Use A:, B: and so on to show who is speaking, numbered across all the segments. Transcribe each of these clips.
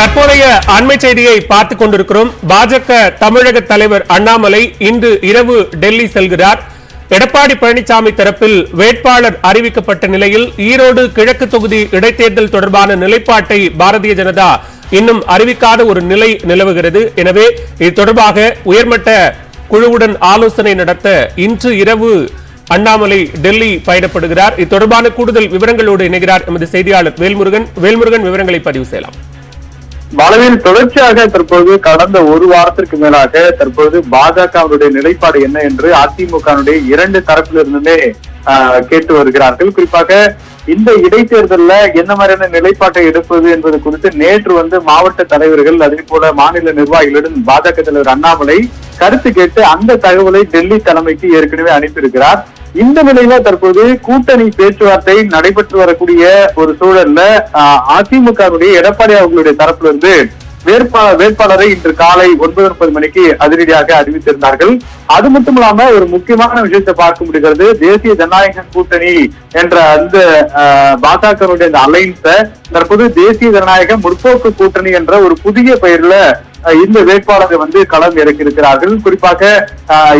A: தற்போதைய அண்மை செய்தியை பார்த்துக் கொண்டிருக்கிறோம். பாஜக தமிழக தலைவர் அண்ணாமலை இன்று இரவு டெல்லி செல்கிறார். எடப்பாடி பழனிசாமி தரப்பில் வேட்பாளர் அறிவிக்கப்பட்ட நிலையில் ஈரோடு கிழக்கு தொகுதி இடைத்தேர்தல் தொடர்பான நிலைப்பாட்டை பாரதிய ஜனதா இன்னும் அறிவிக்காத ஒரு நிலை நிலவுகிறது. எனவே இது தொடர்பாக உயர்மட்ட குழுவுடன் ஆலோசனை நடத்த இன்று இரவு அண்ணாமலை டெல்லி பயணப்படுகிறார். இது தொடர்பான கூடுதல் விவரங்களோடு இணைகிறார் எமது செய்தியாளர் வேல்முருகன். விவரங்களை பதிவு செய்யலாம்.
B: பலவில் தொடர்ச்சியாக தற்போது கடந்த ஒரு வாரத்திற்கு மேலாக தற்போது பாஜகவுடைய நிலைப்பாடு என்ன என்று அதிமுகவுடைய இரண்டு தரப்பிலிருந்துமே கேட்டு வருகிறார்கள். குறிப்பாக இந்த இடைத்தேர்தல்ல என்ன மாதிரியான நிலைப்பாட்டை எடுப்பது என்பது குறித்து நேற்று மாவட்ட தலைவர்கள் அதே போல மாநில நிர்வாகிகளுடன் பாஜக தலைவர் அண்ணாமலை கருத்து கேட்டு அந்த தகவலை டெல்லி தலைமைக்கு ஏற்கனவே அனுப்பியிருக்கிறார். இந்த நிலையில தற்போது கூட்டணி பேச்சுவார்த்தை நடைபெற்று வரக்கூடிய ஒரு சூழல்ல அதிமுகவுடைய எடப்பாடி அவர்களுடைய தரப்புல இருந்து வேட்பாளரை இன்று காலை 9:30 மணிக்கு அதிரடியாக அறிவித்திருந்தார்கள். அது மட்டும் இல்லாம ஒரு முக்கியமான விஷயத்தை பார்க்க முடிகிறது. தேசிய ஜனநாயக கூட்டணி என்ற அந்த பாஜகவுடைய அந்த அலைன்ஸ தற்போது தேசிய ஜனநாயக முற்போக்கு கூட்டணி என்ற ஒரு புதிய பெயர்ல இந்த வேட்பாளரை களம் இறக்கியிருக்கிறார்கள். குறிப்பாக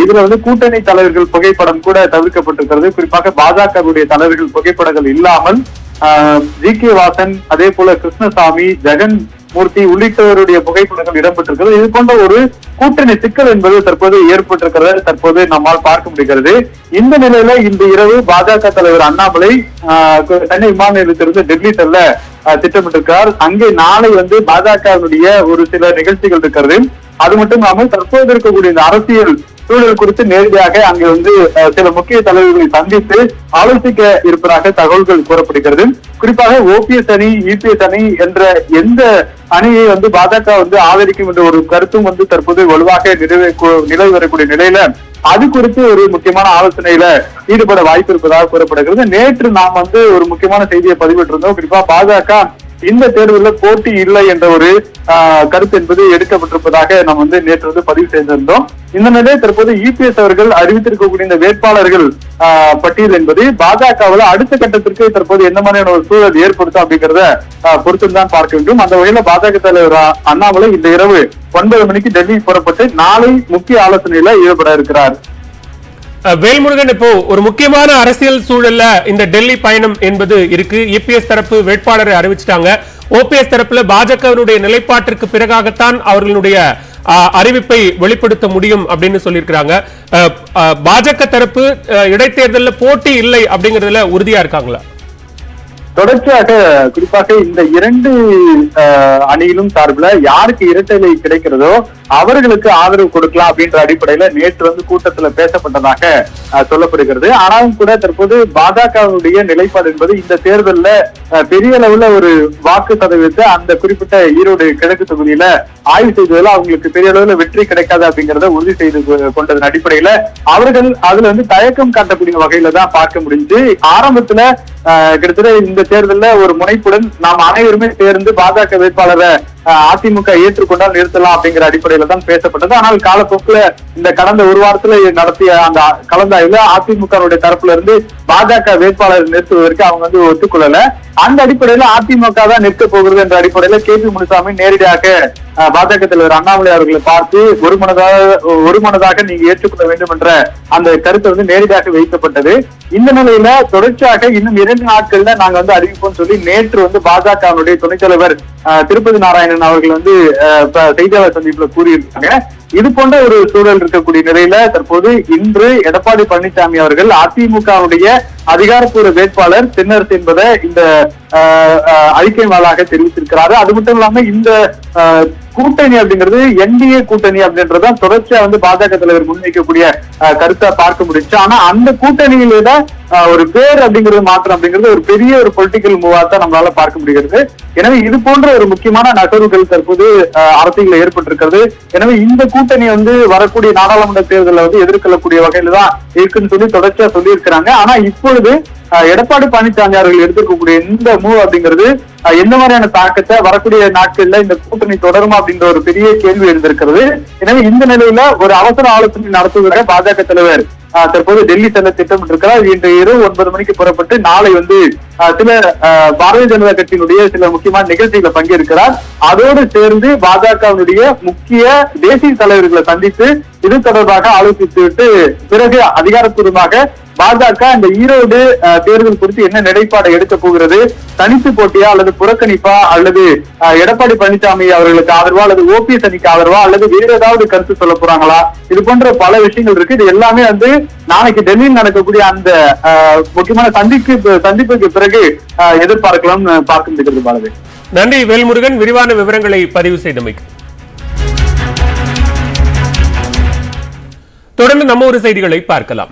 B: இதுல கூட்டணி தலைவர்கள் புகைப்படம் கூட தவிர்க்கப்பட்டிருக்கிறது. குறிப்பாக பாஜகவுடைய தலைவர்கள் புகைப்படங்கள் இல்லாமல் ஜி.கே. வாசன் அதே போல கிருஷ்ணசாமி, ஜெகன் மூர்த்தி உள்ளிட்டவருடைய புகைப்படங்கள் இடம்பெற்றிருக்கிறது. இது போன்ற ஒரு கூட்டணி சிக்கல் என்பது தற்போது ஏற்பட்டிருக்கிறது தற்போது நம்மால் பார்க்க முடிகிறது. இந்த நிலையில இந்த இரவு பாஜக தலைவர் அண்ணாமலை சென்னை விமான நிலையத்திலிருந்து டெல்லி செல்ல திட்டமிட்டிருக்கிறார். அங்கே நாளை பாஜகவினுடைய ஒரு சில நிகழ்ச்சிகள் இருக்கிறது. அது மட்டும் இல்லாமல் தற்போது இருக்கக்கூடிய இந்த அரசியல் சூழல் குறித்து நேரடியாக அங்கே சில முக்கிய தலைவர்களை சந்தித்து ஆலோசிக்க இருப்பதாக தகவல்கள் கூறப்படுகிறது. குறிப்பாக ஓபிஎஸ் அணி, இபிஎஸ் அணி என்ற எந்த அணியை பாஜக ஆதரிக்கும் என்ற ஒரு கருத்தும் தற்போது வலுவாக நிலவி வரக்கூடிய நிலையில அது குறித்து ஒரு முக்கியமான ஆலோசனையில ஈடுபட வாய்ப்பு இருப்பதாக கூறப்படுகிறது. நேற்று நாம் ஒரு முக்கியமான செய்தியை பதிவிட்டிருந்தோம். குறிப்பா பாஜக இந்த தேர்தலில் போட்டி இல்லை என்ற ஒரு கருத்து என்பது எடுக்கப்பட்டிருப்பதாக நாம் நேற்று பதிவு செய்திருந்தோம். இந்த நிலையை தற்போது இபிஎஸ் அவர்கள் அறிவித்திருக்கக்கூடிய இந்த வேட்பாளர்கள் பட்டியல் என்பது பாஜகவில் அடுத்த கட்டத்திற்கு தற்போது என்ன மாதிரியான ஒரு சூழல் ஏற்படுத்தும் அப்படிங்கிறத பொறுத்துதான் பார்க்க வேண்டும். அந்த வகையில பாஜக தலைவர் அண்ணாமலை இந்த இரவு 9 மணிக்கு டெல்லி புறப்பட்டு நாளை முக்கிய ஆலோசனையில ஈடுபட இருக்கிறார்.
A: வேல்முருகன், இப்போ ஒரு முக்கியமான அரசியல் சூழல்ல இந்த டெல்லி பயணம் என்பது இருக்கு. இபிஎஸ் தரப்பு வேட்பாளரை அறிவிச்சிட்டாங்க. ஓபிஎஸ் தரப்புல பாஜகவினுடைய நிலைப்பாட்டிற்கு பிறகாகத்தான் அவர்களுடைய அறிவிப்பை வெளிப்படுத்த முடியும் அப்படின்னு சொல்லியிருக்கிறாங்க. பாஜக தரப்பு இடைத்தேர்தலில் போட்டி இல்லை அப்படிங்கறதுல உறுதியா இருக்காங்களா?
B: தொடர்ச்சியாக குறிப்பாக இந்த இரண்டு அணியிலும் சார்பில் யாருக்கு இரட்டை கிடைக்கிறதோ அவர்களுக்கு ஆதரவு கொடுக்கலாம் அப்படின்ற அடிப்படையில நேற்று கூட்டத்துல பேசப்பட்டதாக சொல்லப்படுகிறது. ஆனாலும் கூட தற்போது பாஜகவுடைய நிலைப்பாடு என்பது இந்த தேர்தலில் பெரிய அளவுல ஒரு வாக்கு சதவீதத்தை அந்த குறிப்பிட்ட ஈரோடு கிழக்கு தொகுதியில ஆய்வு செய்ததுல அவங்களுக்கு பெரிய அளவுல வெற்றி கிடைக்காது அப்படிங்கறத உறுதி செய்து கொண்டதன் அடிப்படையில அவர்கள் அதுல தயக்கம் காட்டக்கூடிய வகையில தான் பார்க்க முடிஞ்சு. ஆரம்பத்துல கிட்டத்தட்ட இந்த தேர்தலில் ஒரு முனைப்புடன் நாம் அனைவருமே சேர்ந்து பாஜக வேட்பாளரை அதிமுக ஏற்றுக்கொண்டால் நிறுத்தலாம் அப்படிங்கிற அடிப்படையில தான் பேசப்பட்டது. ஆனால் காலப்போக்குல இந்த கடந்த ஒரு வாரத்துல நடத்திய அந்த கலந்தாய்வுல அதிமுகவுடைய தரப்புல இருந்து பாஜக வேட்பாளர் நிறுத்துவதற்கு அவங்க ஒத்துக்கொள்ளல. அந்த அடிப்படையில அதிமுக தான் நிற்க போகிறது என்ற அடிப்படையில கே.பி. முனுசாமி நேரடியாக பாஜக தலைவர் அண்ணாமலை அவர்களை பார்த்து ஒருமனதாக நீங்க ஏற்றுக்கொள்ள வேண்டும் என்ற அந்த கருத்து நேரடியாக வைக்கப்பட்டது. இந்த நிலையில தொடர்ச்சியாக இன்னும் 2 நாட்கள்ல நாங்க அறிவிப்போம் சொல்லி நேற்று பாஜகவுடைய துணைத் தலைவர் திருப்பதி நாராயணன் அவர்கள் செய்தியாளர் சந்திப்புல கூறியிருக்காங்க. இது போன்ற ஒரு சூழல் இருக்கக்கூடிய நிலையில தற்போது இன்று எடப்பாடி பழனிசாமி அவர்கள் அதிமுகவுடைய அதிகாரப்பூர்வ வேட்பாளர் தென்னரசு என்பதை இந்த அறிக்கை வாயிலாக தெரிவித்திருக்கிறாரு. அது மட்டும் இல்லாம இந்த கூட்டணி அப்படிங்கிறது என்டிஏ கூட்டணி அப்படின்றதான் தொடர்ச்சியா பாஜக தலைவர் முன்வைக்கக்கூடிய கருத்தை பார்க்க முடிச்சு. ஆனா அந்த கூட்டணியில ஒரு பேர் அப்படிங்கிறது மாற்றம் அப்படிங்கிறது ஒரு பெரிய ஒரு பொலிட்டிக்கல் மூவா தான் நம்மளால பார்க்க முடிகிறது. எனவே இது போன்ற ஒரு முக்கியமான நகர்வுகள் தற்போது அரசியல் ஏற்பட்டிருக்கிறது. எனவே இந்த கூட்டணி வரக்கூடிய நாடாளுமன்ற தேர்தலில் எதிர்கொள்ளக்கூடிய வகையில தான் இருக்குன்னு சொல்லி தொடர்ச்சியா சொல்லி இருக்கிறாங்க. ஆனா இப்பொழுது எடப்பாடி பழனிசாமி அவர்கள் எடுத்திருக்கக்கூடிய இந்த மூவ் அப்படிங்கிறது எந்த மாதிரியான தாக்கத்தை வரக்கூடிய நாட்கள்ல இந்த கூட்டணி தொடருமா அப்படின்ற ஒரு பெரிய கேள்வி எழுந்திருக்கிறது. எனவே இந்த நிலையில ஒரு அவசர ஆலோசனை நடத்துவதாக பாஜக தலைவர் தற்போது டெல்லி செல்ல திட்டமிட்டிருக்கிறார். இன்று இரவு 9 மணிக்கு புறப்பட்டு நாளை சில பாரதிய ஜனதா கட்சியினுடைய சில முக்கியமான நிகழ்ச்சிகளை பங்கேற்கிறார். அதோடு சேர்ந்து பாஜகவினுடைய முக்கிய தேசிய தலைவர்களை சந்தித்து இது தொடர்பாக ஆலோசித்துவிட்டு பிறகு அதிகாரப்பூர்வமாக பாஜக இந்த ஈரோடு தேர்தல் குறித்து என்ன நிலைப்பாடை எடுக்க போகிறது, தனித்து போட்டியா அல்லது புறக்கணிப்பா அல்லது எடப்பாடி பழனிசாமி அவர்களுக்கு ஆதரவா அல்லது ஓபிஎஸ் அணிக்கு ஆதரவா அல்லது வேற ஏதாவது கருத்து சொல்ல போறாங்களா, இது போன்ற பல விஷயங்கள் இருக்கு. இது எல்லாமே நாளைக்கு டெல்லியில் நடக்கக்கூடிய அந்த முக்கியமான சந்திப்புக்கு பிறகு எதிர்பார்க்கலாம் பார்க்க முடிகிறது. பாலவே,
A: நன்றி வேல்முருகன், விரிவான விவரங்களை பதிவு செய்தமைக்கு. தொடர்ந்து நம்ம ஒரு செய்திகளை பார்க்கலாம்.